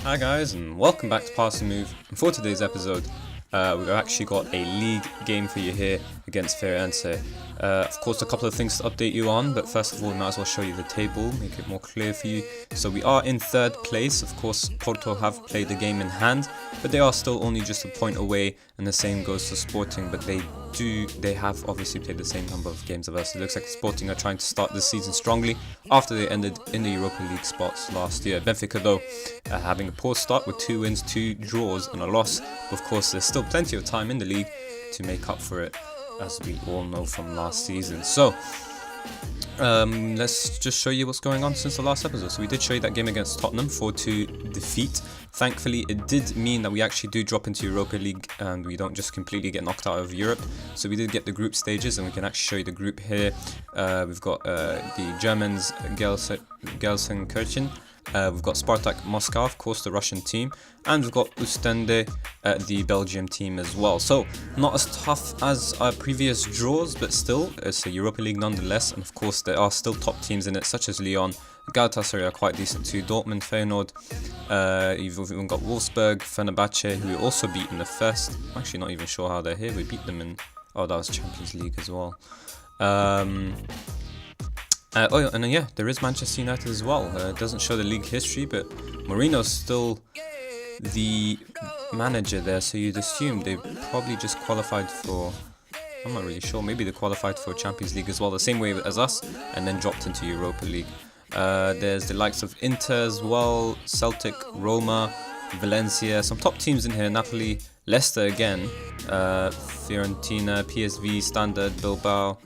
Hi guys, and welcome back to Pass and Move. And for today's episode, we've actually got a league game for you here against Firenze. Of course, a couple of things to update you on, but first of all, we might as well show you the table, make it more clear for you. So we are in third place. Of course, Porto have played the game in hand, but they are still only just a point away, and the same goes to Sporting, but they have obviously played the same number of games of us. It looks like Sporting are trying to start this season strongly after they ended in the Europa League spots last year. Benfica though, having a poor start with 2 wins, 2 draws and a loss. Of course, there's still plenty of time in the league to make up for it, as we all know from last season. So let's just show you what's going on since the last episode. So we did show you that game against Tottenham, 4-2 defeat. Thankfully, it did mean that we actually do drop into Europa League and we don't just completely get knocked out of Europe. So we did get the group stages, and we can actually show you the group here. We've got the Germans, Gelsenkirchen. We've got Spartak Moscow, of course, the Russian team, and we've got Oostende, the Belgium team as well. So not as tough as our previous draws, but still, it's a Europa League nonetheless. And of course, there are still top teams in it, such as Lyon. Galatasaray are quite decent too. Dortmund, Feyenoord. You've even got Wolfsburg, Fenerbahce, who we also beat in the first. I'm actually not even sure how they're here. We beat them in. Oh, that was Champions League as well. And yeah, there is Manchester United as well. It doesn't show the league history, but Mourinho's still the manager there, so you'd assume they probably just qualified for, I'm not really sure, maybe they qualified for Champions League as well, the same way as us, and then dropped into Europa League. There's the likes of Inter as well, Celtic, Roma, Valencia, some top teams in here, Napoli, Leicester again, Fiorentina, PSV, Standard, Bilbao,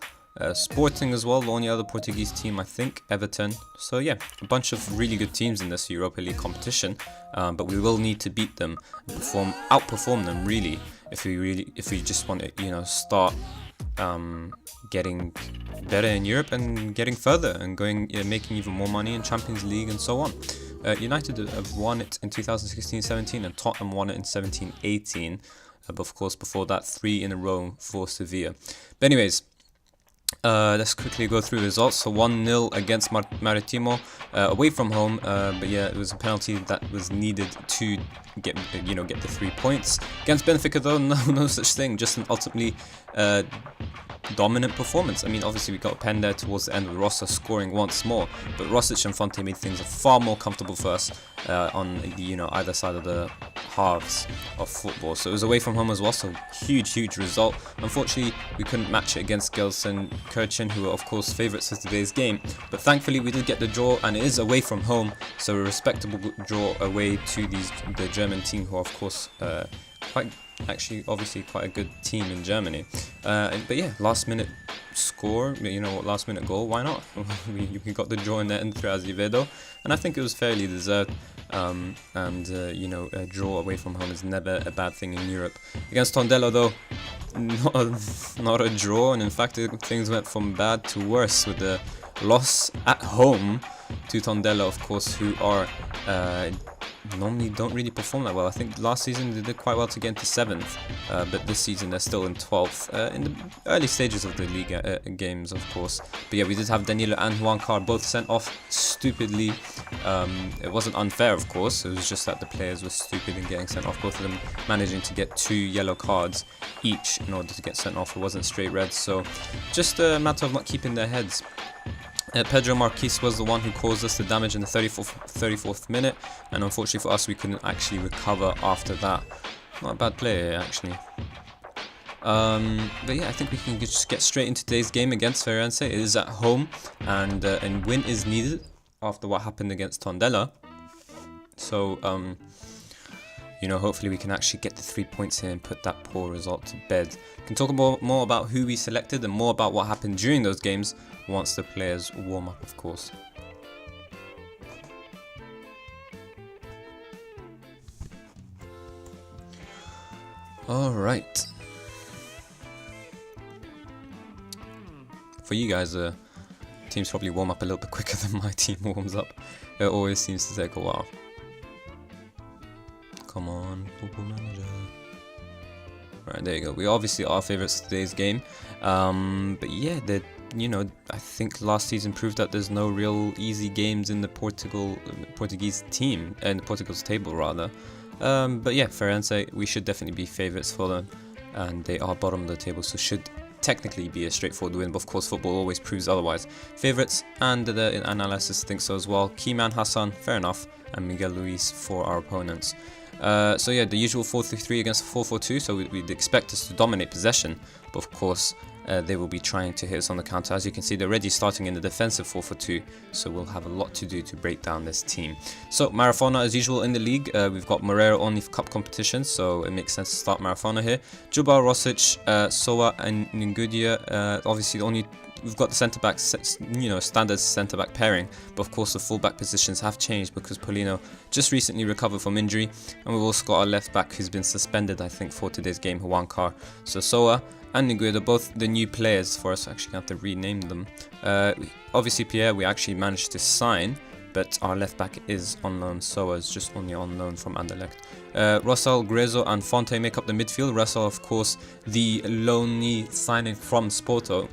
Sporting as well, the only other Portuguese team I think, Everton. So yeah, a bunch of really good teams in this Europa League competition, but we will need to beat them and outperform them really, if we just want to, start getting better in Europe and getting further and going, making even more money in Champions League and so on. United have won it in 2016-17 and Tottenham won it in 17-18, but of course before that 3 in a row for Sevilla. But anyways, let's quickly go through the results. So 1-0 against Maritimo away from home, but yeah, it was a penalty that was needed to get the 3 points. Against Benfica though, no such thing, just an ultimately dominant performance. I mean, obviously we got a pen there towards the end with Rossa scoring once more, but Rosic and Fonte made things far more comfortable for us on either side of the halves of football. So it was away from home as well, so huge result. Unfortunately, we couldn't match it against Gelsenkirchen, who are of course favourites for today's game, but thankfully we did get the draw, and it is away from home, so a respectable draw away to the German team, who are of course obviously quite a good team in Germany. But yeah, last minute score, last minute goal, why not? we got the draw in the end through Azevedo, and I think it was fairly deserved. A draw away from home is never a bad thing in Europe. Against Tondela though, not a draw, and in fact things went from bad to worse with the loss at home to Tondela, of course, who are normally don't really perform that well. I think last season they did quite well to get into 7th, but this season they're still in 12th, in the early stages of the league games, of course. But yeah, we did have Danilo and Juan Carr both sent off stupidly. It wasn't unfair, of course, it was just that the players were stupid in getting sent off, both of them managing to get 2 yellow cards each in order to get sent off. It wasn't straight reds, so just a matter of not keeping their heads. Pedro Marquis was the one who caused us the damage in the 34th minute, and unfortunately for us we couldn't actually recover after that. Not a bad player actually. But yeah, I think we can just get straight into today's game against Firenze. It is at home, and win is needed after what happened against Tondela. So hopefully we can actually get the 3 points here and put that poor result to bed. We can talk more about who we selected and more about what happened during those games once the players warm up, of course. Alright. For you guys, teams probably warm up a little bit quicker than my team warms up. It always seems to take a while. Come on, Football Manager. Right, there you go. We obviously are favourites of today's game. But yeah, I think last season proved that there's no real easy games in the Portuguese team, and Portugal's table rather. But yeah, Farense, we should definitely be favourites for them, and they are bottom of the table, so should technically be a straightforward win, but of course football always proves otherwise. Favourites, and the analysis thinks so as well. Keyman Hassan, fair enough, and Miguel Luis for our opponents. So yeah, the usual 4-3-3 against 4-4-2, so we'd expect us to dominate possession, but of course they will be trying to hit us on the counter. As you can see, they're already starting in the defensive 4-4-2, so we'll have a lot to do to break down this team. So Marafona, as usual in the league, we've got Moreira only for cup competitions, so it makes sense to start Marafona here. Juba, Rosic, Soa and Ngudia, obviously we've got the centre-back, standard centre-back pairing, but of course the full-back positions have changed because Paulino just recently recovered from injury, and we've also got our left-back who's been suspended, I think, for today's game, Juan Carr. So Soa and Nguida, both the new players for us. Actually, have to rename them. Obviously, Pierre, we actually managed to sign, but our left-back is on loan. Soa is just only on loan from Anderlecht. Russell, Grezzo and Fonte make up the midfield. Russell, of course, the loanee signing from Sporting.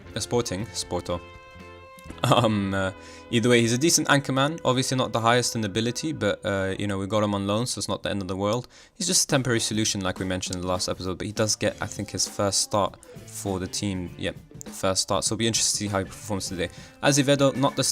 Either way, he's a decent anchorman. Obviously not the highest in ability, but we got him on loan, so it's not the end of the world. He's just a temporary solution, like we mentioned in the last episode, but he does get, I think, his first start for the team. Yep, first start, so it'll be interesting to see how he performs today. Azevedo, not the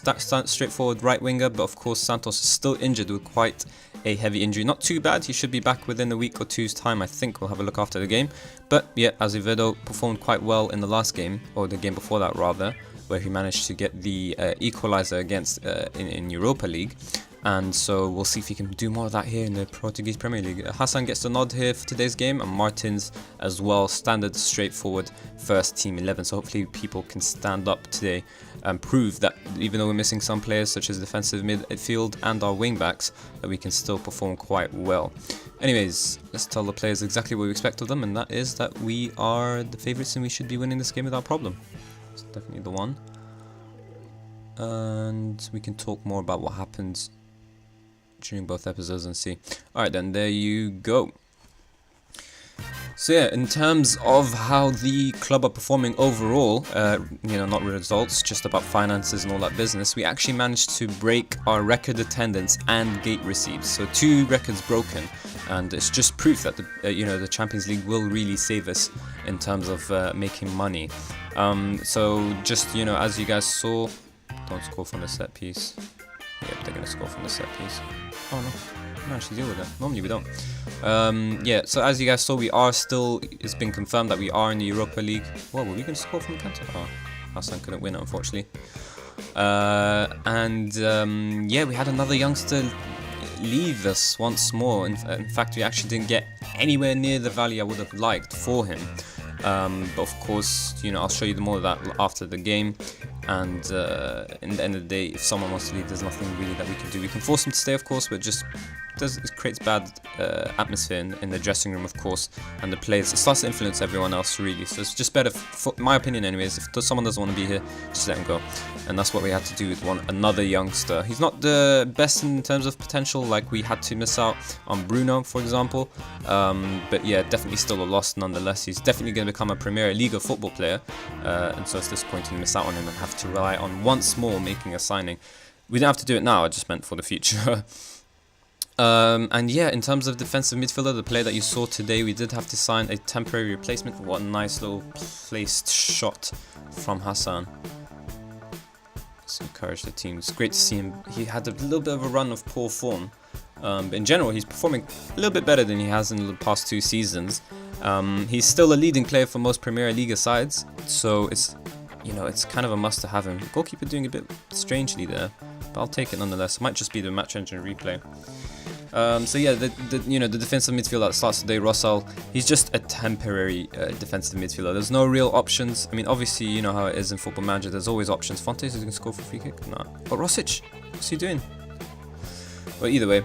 straightforward right winger, but of course Santos is still injured with quite a heavy injury. Not too bad, he should be back within a week or two's time, I think. We'll have a look after the game. But yeah, Azevedo performed quite well in the last game, or the game before that rather, where he managed to get the equalizer against in Europa League, and so we'll see if he can do more of that here in the Portuguese Premier League. Hassan gets the nod here for today's game, and Martins as well. Standard, straightforward first team 11. So hopefully people can stand up today and prove that even though we're missing some players such as defensive midfield and our wing backs, that we can still perform quite well. Anyways, let's tell the players exactly what we expect of them, and that is that we are the favourites and we should be winning this game without problem. It's definitely the one. And we can talk more about what happens during both episodes and see. Alright then, there you go. So yeah, in terms of how the club are performing overall, not results, just about finances and all that business, we actually managed to break our record attendance and gate receipts. So 2 records broken, and it's just proof that the Champions League will really save us in terms of making money. So just as you guys saw, don't score from the set piece. Yep, they're gonna score from the set piece. Oh no, we actually deal with it. Normally we don't. Yeah, so as you guys saw, we are still, it's been confirmed that we are in the Europa League. Whoa, were we gonna score from the counter? Oh, Hassan couldn't win it, unfortunately. Yeah, we had another youngster leave us once more. In fact, we actually didn't get anywhere near the value I would have liked for him. But of course, I'll show you more of that after the game. And in the end of the day, if someone wants to leave, there's nothing really that we can do. We can force them to stay, of course, but it creates bad atmosphere in the dressing room, of course, and the players. It starts to influence everyone else, really. So it's just better, for my opinion anyways, if someone doesn't want to be here, just let him go. And that's what we had to do with another youngster. He's not the best in terms of potential, like we had to miss out on Bruno, for example. But yeah, definitely still a loss nonetheless. He's definitely going to become a Primeira Liga football player, and so it's disappointing to miss out on him and have to rely on once more making a signing. We don't have to do it now, I just meant for the future. And yeah, in terms of defensive midfielder, the player that you saw today, we did have to sign a temporary replacement. What a nice little placed shot from Hassan. Let's encourage the team. It's great to see him. He had a little bit of a run of poor form. But in general, he's performing a little bit better than he has in the past 2 seasons. He's still a leading player for most Primeira Liga sides, so it's kind of a must to have him. Goalkeeper doing a bit strangely there, but I'll take it nonetheless. It might just be the match engine replay. So yeah, the defensive midfielder that starts today, Russell, he's just a temporary defensive midfielder. There's no real options. I mean, obviously, you know how it is in Football Manager. There's always options. Fontes is going to score for a free kick? Nah. But Rosic, what's he doing? But either way,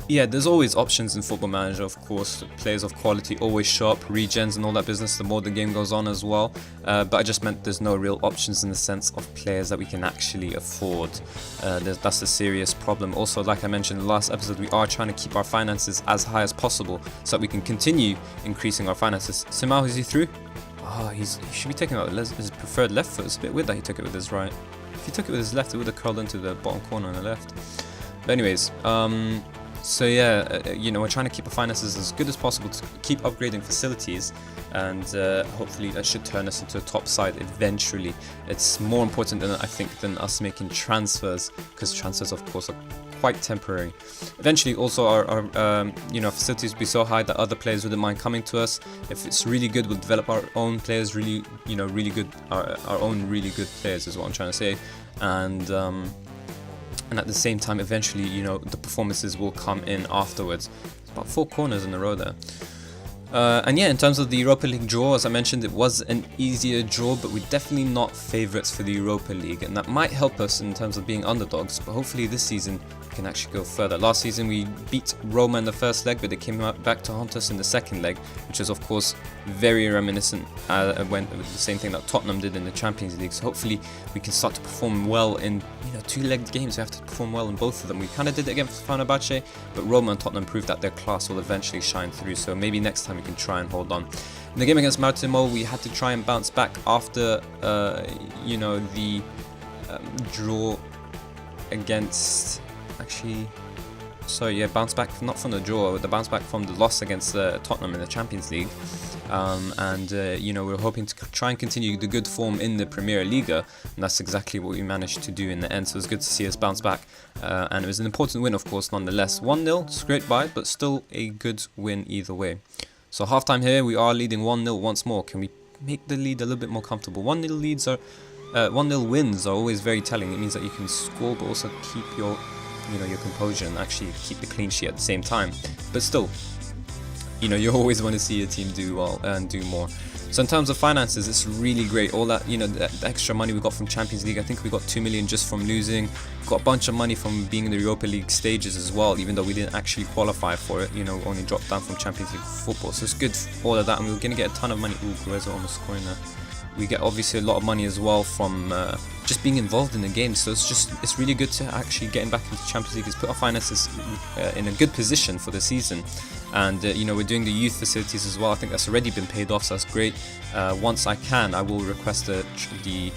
yeah, there's always options in Football Manager, of course. Players of quality always show up, regens and all that business the more the game goes on as well. But I just meant there's no real options in the sense of players that we can actually afford. That's a serious problem. Also, like I mentioned in the last episode, we are trying to keep our finances as high as possible so that we can continue increasing our finances. Simao, is he through? Oh, he should be taking out his preferred left foot. It's a bit weird that he took it with his right. If he took it with his left, it would have curled into the bottom corner on the left. But anyways, so yeah, you know, we're trying to keep our finances as good as possible to keep upgrading facilities, and hopefully that should turn us into a top side eventually. It's more important than I think than us making transfers, because transfers of course are quite temporary. Eventually also our you know, facilities will be so high that other players wouldn't mind coming to us. If it's really good, we'll develop our own players, really, you know, really good, our own really good players is what I'm trying to say. And at the same time, eventually, you know, the performances will come in afterwards. It's about 4 corners in a row there. And yeah, in terms of the Europa League draw, as I mentioned, it was an easier draw, but we're definitely not favourites for the Europa League, and that might help us in terms of being underdogs, but hopefully this season we can actually go further. Last season we beat Roma in the first leg, but they came back to haunt us in the second leg, which is of course very reminiscent when the same thing that Tottenham did in the Champions League. So hopefully we can start to perform well in, you know, 2-legged games. We have to perform well in both of them. We kind of did it against Fenerbahce, but Roma and Tottenham proved that their class will eventually shine through, so maybe next time we can try and hold on. In the game against Martimo, we had to try and bounce back after you know, the draw against, actually, sorry, yeah, bounce back not from the draw, the bounce back from the loss against Tottenham in the Champions League. You know, we're hoping to try and continue the good form in the Primeira Liga, and that's exactly what we managed to do in the end. So it's good to see us bounce back, and it was an important win, of course, nonetheless. 1-0, scraped by, but still a good win either way. So half-time here, we are leading 1-0 once more. Can we make the lead a little bit more comfortable? 1-0 leads are, 1-0 wins are always very telling. It means that you can score, but also keep your, you know, your composure and actually keep the clean sheet at the same time. But still, you know, you always want to see your team do well and do more. So in terms of finances, it's really great. All that, you know, the extra money we got from Champions League, I think we got 2 million just from losing. Got a bunch of money from being in the Europa League stages as well, even though we didn't actually qualify for it. You know, only dropped down from Champions League football. So it's good for all of that, and we're going to get a ton of money. Ooh, Guezo almost scoring there. We get obviously a lot of money as well from just being involved in the game. So it's really good to actually getting back into Champions League. It's put our finances in a good position for the season. And you know, we're doing the youth facilities as well. I think that's already been paid off, so that's great. Once I can, I will request the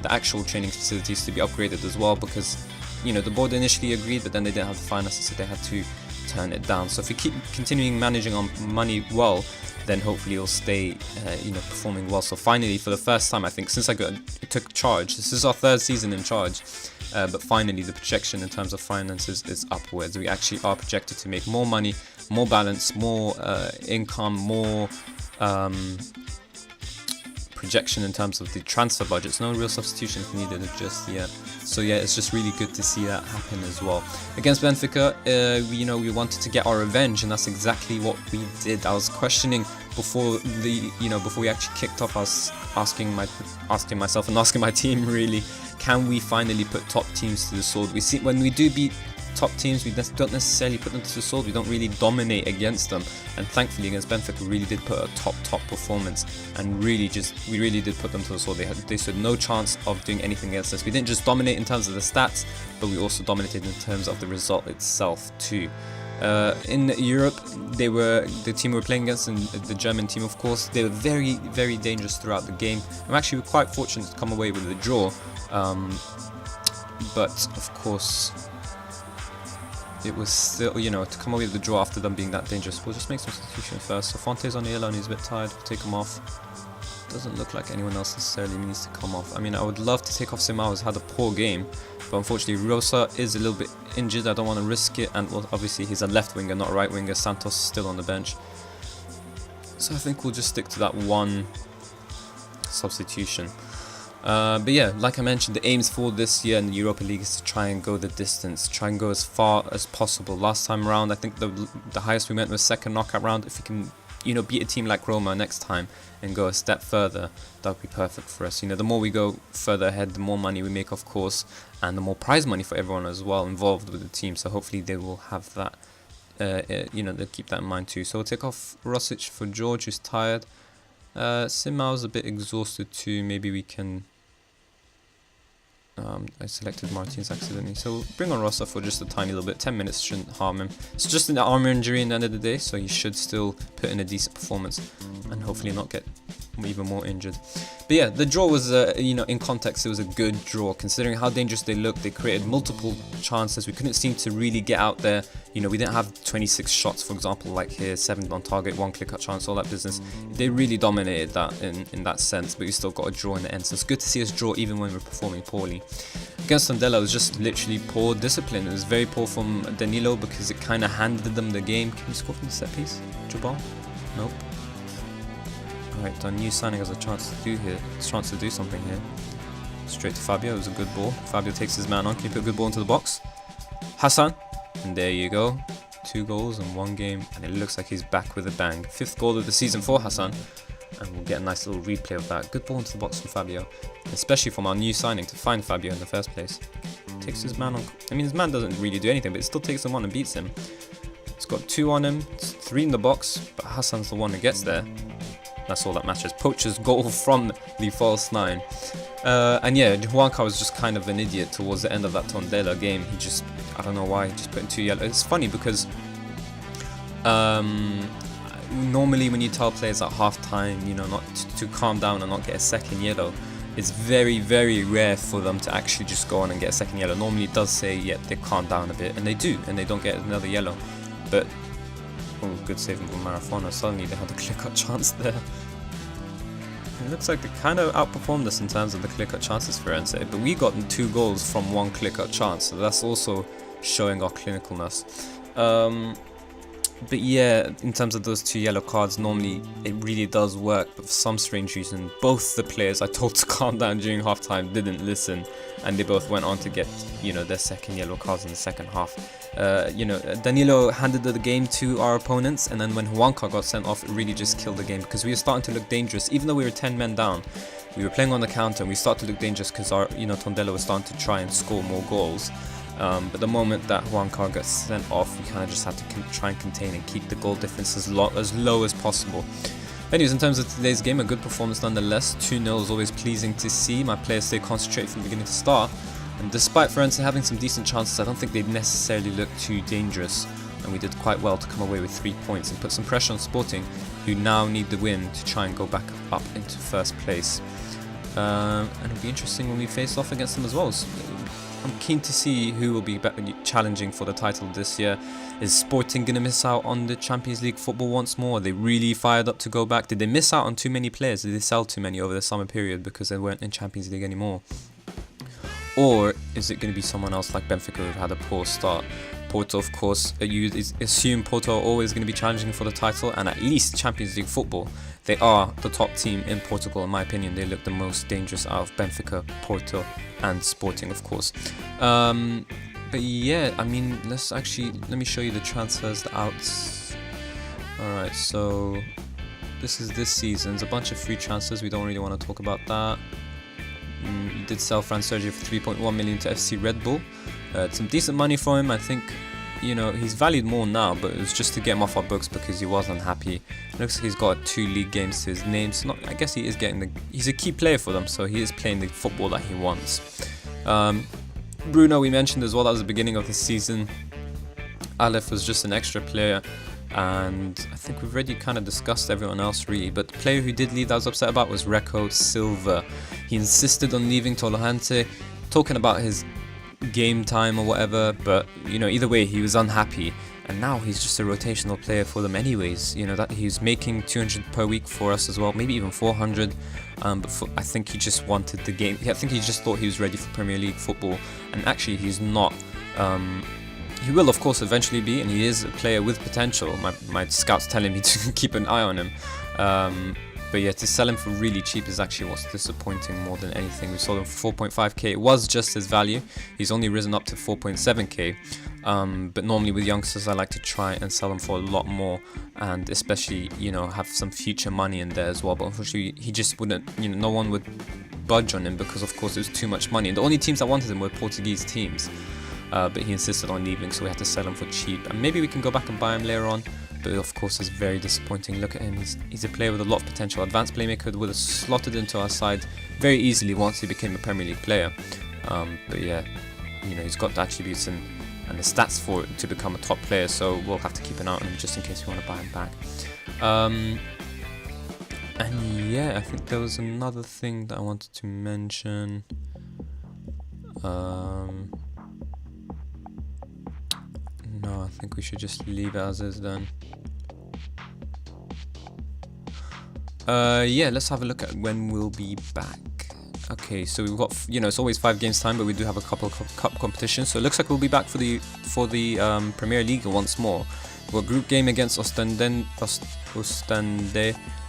actual training facilities to be upgraded as well, because, you know, the board initially agreed, but then they didn't have the finances, so they had to turn it down. So if we keep continuing managing on money well, then hopefully it'll stay, you know, performing well. So finally, for the first time, I think, since I took charge, this is our 3rd season in charge, but finally the projection in terms of finances is upwards. We actually are projected to make more money, more balance, more income, more projection in terms of the transfer budgets. No real substitutions needed just yet. So yeah, it's just really good to see that happen as well. Against Benfica, you know, we wanted to get our revenge, and that's exactly what we did. I was questioning before before we actually kicked off. I was asking myself and asking my team, really, can we finally put top teams to the sword? We see when we do beat top teams, we don't necessarily put them to the sword. We don't really dominate against them, and thankfully against Benfica we really did put a top performance, and we really did put them to the sword. They stood no chance of doing anything against us. We didn't just dominate in terms of the stats, but we also dominated in terms of the result itself too. In Europe, the team we were playing against, and the German team, of course, they were very, very dangerous throughout the game. I'm actually quite fortunate to come away with a draw, but of course it was still, you know, to come away with the draw after them being that dangerous. We'll just make some substitutions first. So Fonte's on the yellow and he's a bit tired. We'll take him off. Doesn't look like anyone else necessarily needs to come off. I mean, I would love to take off Simao, who's had a poor game, but unfortunately Rosa is a little bit injured. I don't want to risk it, and well, obviously he's a left winger, not a right winger. Santos is still on the bench, so I think we'll just stick to that one substitution. But yeah, like I mentioned, the aims for this year in the Europa League is to try and go the distance, try and go as far as possible. Last time around, I think the highest we went was second knockout round. If we can, you know, beat a team like Roma next time and go a step further, that would be perfect for us. You know, the more we go further ahead, the more money we make, of course, and the more prize money for everyone as well involved with the team. So hopefully they will have that, you know, they'll keep that in mind too. So we'll take off Rosic for George, who's tired. Simao's a bit exhausted too. Maybe we can... I selected Martins accidentally, so we'll bring on Rosa for just a tiny little bit. 10 minutes shouldn't harm him. It's just an arm injury in the end of the day, so he should still put in a decent performance and hopefully not get even more injured. But yeah, the draw was, in context, it was a good draw. Considering how dangerous they looked, they created multiple chances. We couldn't seem to really get out there. We didn't have 26 shots, for example, like here, 7 on target, 1 clear-cut chance, all that business. They really dominated that in that sense, but we still got a draw in the end. So it's good to see us draw even when we're performing poorly. Against Tondela, it was just literally poor discipline. It was very poor from Danilo because it kind of handed them the game. Can we score from the set piece? Jabal? Nope. Alright, our new signing has a chance to do something here. Straight to Fabio, it was a good ball. Fabio takes his man on, can you put a good ball into the box? Hassan, and there you go. 2 goals in 1 game, and it looks like he's back with a bang. 5th goal of the season for Hassan, and we'll get a nice little replay of that. Good ball into the box from Fabio, especially from our new signing to find Fabio in the first place. Takes his man on. His man doesn't really do anything, but it still takes him on and beats him. It's got 2 on him, 3 in the box, but Hassan's the one who gets there. That's all that matters. Poacher's goal from the false 9. And yeah, Juanca was just kind of an idiot towards the end of that Tondela game. He just, I don't know why, he just put in 2 yellows. It's funny because normally when you tell players at half time, not to calm down and not get a second yellow, it's very, very rare for them to actually just go on and get a second yellow. Normally it does say, yeah, they calm down a bit, and they do, and they don't get another yellow. But oh, good saving from Marafona. Suddenly they had a clear-cut chance there. It looks like they kind of outperformed us in terms of the clear-cut chances for Rense, but we got 2 goals from 1 clear-cut chance, so that's also showing our clinicalness. But yeah, in terms of those 2 yellow cards, normally it really does work, but for some strange reason, both the players I told to calm down during half-time didn't listen, and they both went on to get, their second yellow cards in the second half. Danilo handed the game to our opponents, and then when Juanca got sent off, it really just killed the game because we were starting to look dangerous. Even though we were 10 men down, we were playing on the counter, and we started to look dangerous because our, Tondela was starting to try and score more goals. But the moment that Juanca got sent off, we kind of just had to try and contain and keep the goal difference as low as possible. Anyways, in terms of today's game, a good performance nonetheless. 2-0 is always pleasing to see. My players stay concentrated from beginning to start. And despite Firenze having some decent chances, I don't think they necessarily look too dangerous. And we did quite well to come away with 3 points and put some pressure on Sporting, who now need the win to try and go back up into first place. And it'll be interesting when we face off against them as well. So I'm keen to see who will be challenging for the title this year. Is Sporting going to miss out on the Champions League football once more? Are they really fired up to go back? Did they miss out on too many players? Did they sell too many over the summer period because they weren't in Champions League anymore? Or is it going to be someone else like Benfica who've had a poor start? Porto, of course, you assume Porto are always going to be challenging for the title, and at least Champions League football. They are the top team in Portugal, in my opinion. They look the most dangerous out of Benfica, Porto, and Sporting, of course. But yeah, let me show you the transfers out. Alright, so this is this season's a bunch of free transfers. We don't really want to talk about that. We did sell Fran Sergio for 3.1 million to FC Red Bull. Some decent money for him. I think, he's valued more now, but it was just to get him off our books because he was unhappy. It looks like he's got 2 league games to his name. So I guess he is he's a key player for them, so he is playing the football that he wants. Bruno, we mentioned as well, that was the beginning of the season. Aleph was just an extra player, and I think we've already kind of discussed everyone else really, but the player who did leave that I was upset about was Reco Silva. He insisted on leaving Tolohante, talking about his game time or whatever, but either way he was unhappy, and now he's just a rotational player for them anyways. That he's making 200 per week for us as well, maybe even 400, but I think he just wanted the game. I think he just thought he was ready for Premier League football, and actually he's not. He will of course eventually be, and he is a player with potential. My scouts telling me to keep an eye on him. But yeah, to sell him for really cheap is actually what's disappointing more than anything. We sold him for 4.5k. It was just his value. He's only risen up to 4.7k. But normally with youngsters, I like to try and sell them for a lot more, and especially, have some future money in there as well. But unfortunately, he just wouldn't, no one would budge on him because, of course, it was too much money. And the only teams that wanted him were Portuguese teams. But he insisted on leaving, so we had to sell him for cheap. And maybe we can go back and buy him later on. But of course, it's very disappointing. Look at him. He's a player with a lot of potential. Advanced playmaker would have slotted into our side very easily once he became a Premier League player. But yeah, he's got the attributes and the stats for it to become a top player. So we'll have to keep an eye on him just in case we want to buy him back. And yeah, I think there was another thing that I wanted to mention. No, I think we should just leave it as is then. Yeah, let's have a look at when we'll be back. Okay, so we've got, it's always 5 games time, but we do have a couple of cup competitions. So it looks like we'll be back for the Primeira Liga once more. We've got group game against Ostende.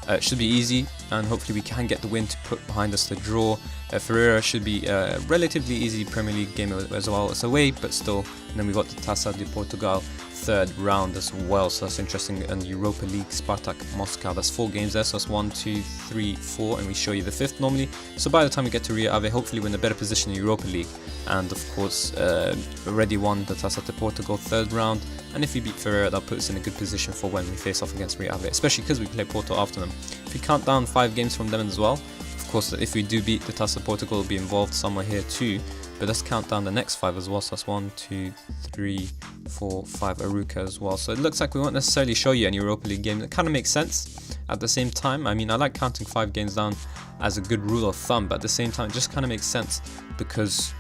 It should be easy, and hopefully we can get the win to put behind us the draw. Ferreira should be a relatively easy Premier League game as well. It's away, but still. And then we've got the Taça de Portugal 3rd round as well, so that's interesting. And Europa League, Spartak Moscow, that's 4 games there, so that's 1, 2, 3, 4, and we show you the 5th normally. So by the time we get to Rio Ave, hopefully we're in a better position in Europa League. And of course, already won the Taça de Portugal 3rd round, and if we beat Ferreira, that puts us in a good position for when we face off against Rio Ave, especially because we play Porto after them. If we count down 5 games from them as well, of course, if we do beat the Taça de Portugal, we'll be involved somewhere here too. But let's count down the next 5 as well. So that's 1, 2, 3, 4, 5 Aruca as well. So it looks like we won't necessarily show you any Europa League game. That kind of makes sense at the same time. I mean, I like counting 5 games down as a good rule of thumb, but at the same time, it just kind of makes sense because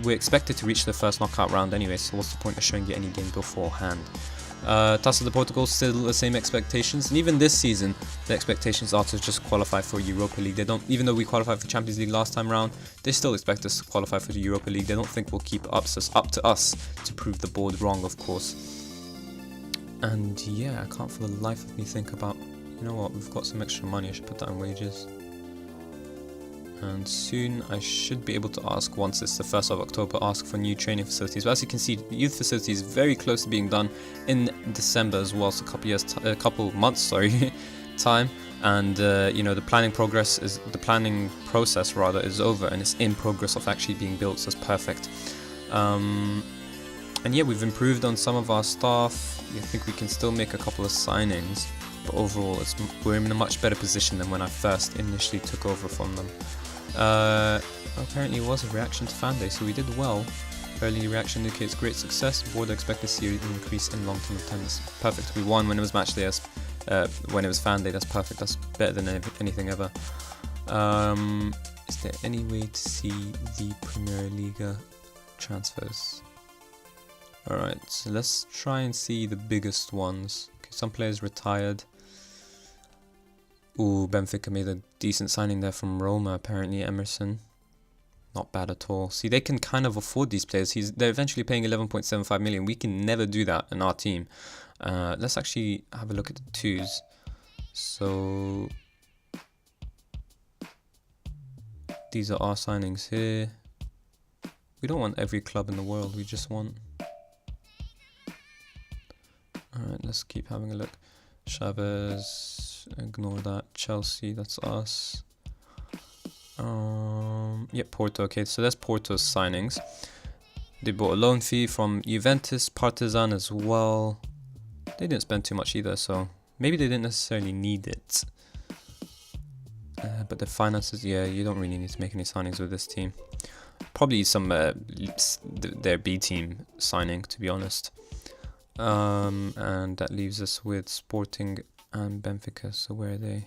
we're expected to reach the first knockout round anyway. So what's the point of showing you any game beforehand? Taça de Portugal, still the same expectations, and even this season the expectations are to just qualify for Europa League. They don't, even though we qualified for Champions League last time round, they still expect us to qualify for the Europa League. They don't think we'll keep up, so it's up to us to prove the board wrong, of course. And yeah, I can't for the life of me think about, you know what, we've got some extra money, I should put that in wages. And soon I should be able to ask, once it's the 1st of October, ask for new training facilities. But as you can see, youth facilities very close to being done in December as well, so a couple months time. And the planning process is over, and it's in progress of actually being built, so it's perfect. And yeah, we've improved on some of our staff. I think we can still make a couple of signings, but overall we're in a much better position than when I first initially took over from them. Apparently it was a reaction to fan day, so we did well. Early reaction indicates great success. Board expect to see an increase in long-term attendance. Perfect. We won when it was match day. When it was fan day, that's perfect. That's better than anything ever. Is there any way to see the Primeira Liga transfers? Alright, so let's try and see the biggest ones. Okay, some players retired. Ooh, Benfica made a decent signing there from Roma, apparently. Emerson. Not bad at all. See, they can kind of afford these players. They're eventually paying 11.75 million. We can never do that in our team. Let's actually have a look at the 2s. So these are our signings here. We don't want every club in the world. We just want... Alright, let's keep having a look. Chavez, ignore that. Chelsea, that's us. Yeah, Porto. Okay, so that's Porto's signings. They bought a loan fee from Juventus, Partizan as well. They didn't spend too much either, so maybe they didn't necessarily need it. But the finances, yeah, you don't really need to make any signings with this team. Probably some their B team signing, to be honest. And that leaves us with Sporting and Benfica. So where are they?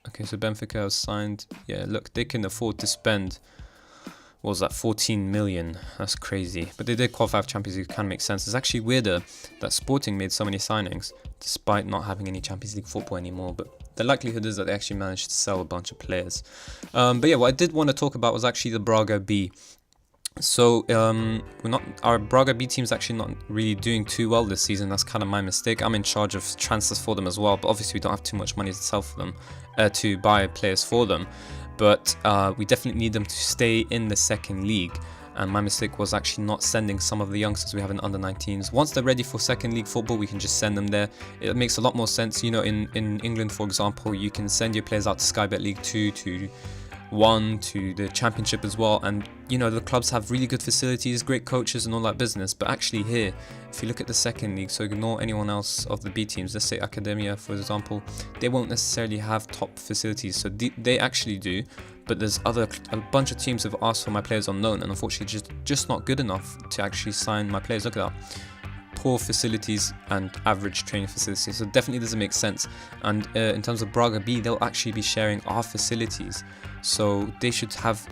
Okay, so Benfica has signed. Yeah, look, they can afford to spend, what was that, 14 million? That's crazy. But they did qualify for Champions League, kind of makes sense. It's actually weirder that Sporting made so many signings despite not having any Champions League football anymore. But the likelihood is that they actually managed to sell a bunch of players. But yeah, what I did want to talk about was actually the Braga B. So our Braga B team's actually not really doing too well this season. That's kind of my mistake. I'm in charge of transfers for them as well, but obviously we don't have too much money to sell for them, to buy players for them. But we definitely need them to stay in the second league. And my mistake was actually not sending some of the youngsters we have in under-19s. Once they're ready for second league football, we can just send them there. It makes a lot more sense. You know, in England, for example, you can send your players out to Sky Bet League 2, to 1, to the Championship as well. And you know, the clubs have really good facilities, great coaches and all that business, but actually here, if you look at the second league, so ignore anyone else of the B teams, let's say Academia for example, they won't necessarily have top facilities, so they actually do, but there's a bunch of teams have asked for my players on loan, and unfortunately just not good enough to actually sign my players. Look at that. Poor facilities and average training facilities, so definitely doesn't make sense. And in terms of Braga B, they'll actually be sharing our facilities, so they should have,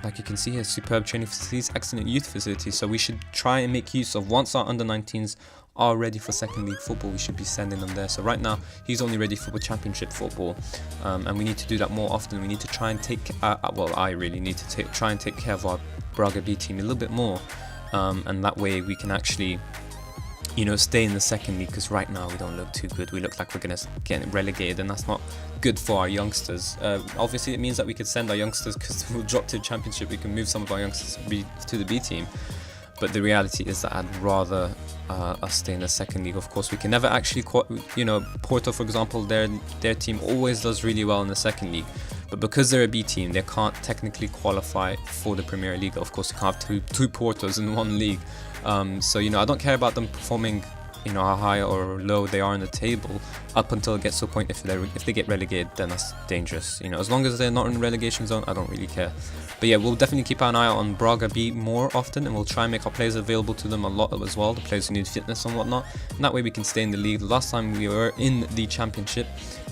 like you can see here, superb training facilities, excellent youth facilities. So we should try and make use of, once our under-19s are ready for second league football, we should be sending them there. So right now he's only ready for the championship football, and we need to do that more often. We need to try and I really need to try and take care of our Braga B team a little bit more, and that way we can actually, you know, stay in the second league, because right now we don't look too good. We look like we're going to get relegated, and that's not good for our youngsters. Obviously it means that we could send our youngsters, because we'll drop to the championship, we can move some of our youngsters to the B team, but the reality is that I'd rather us stay in the second league. Of course we can never actually, you know, Porto for example, their team always does really well in the second league, but because they're a B team they can't technically qualify for the Primeira Liga. Of course you can't have two Portos in one league. So, you know, I don't care about them performing, you know, how high or low they are in the table up until it gets to a point if they get relegated, then that's dangerous. You know, as long as they're not in the relegation zone, I don't really care. But yeah, we'll definitely keep an eye out on Braga B more often, and we'll try and make our players available to them a lot as well, the players who need fitness and whatnot, and that way we can stay in the league. The last time we were in the championship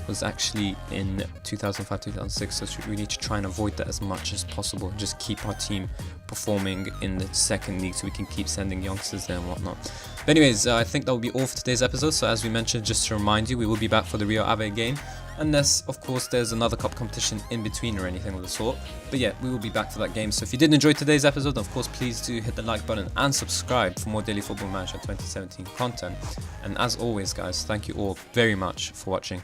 was actually in 2005-2006, so we need to try and avoid that as much as possible, just keep our team performing in the second league so we can keep sending youngsters there and whatnot. But anyways, I think that will be all for today's episode. So as we mentioned, just to remind you, we will be back for the Rio Ave game, unless of course there's another cup competition in between or anything of the sort. But yeah, we will be back for that game. So if you did enjoy today's episode, of course please do hit the like button and subscribe for more Daily Football Manager 2017 content. And as always guys, thank you all very much for watching.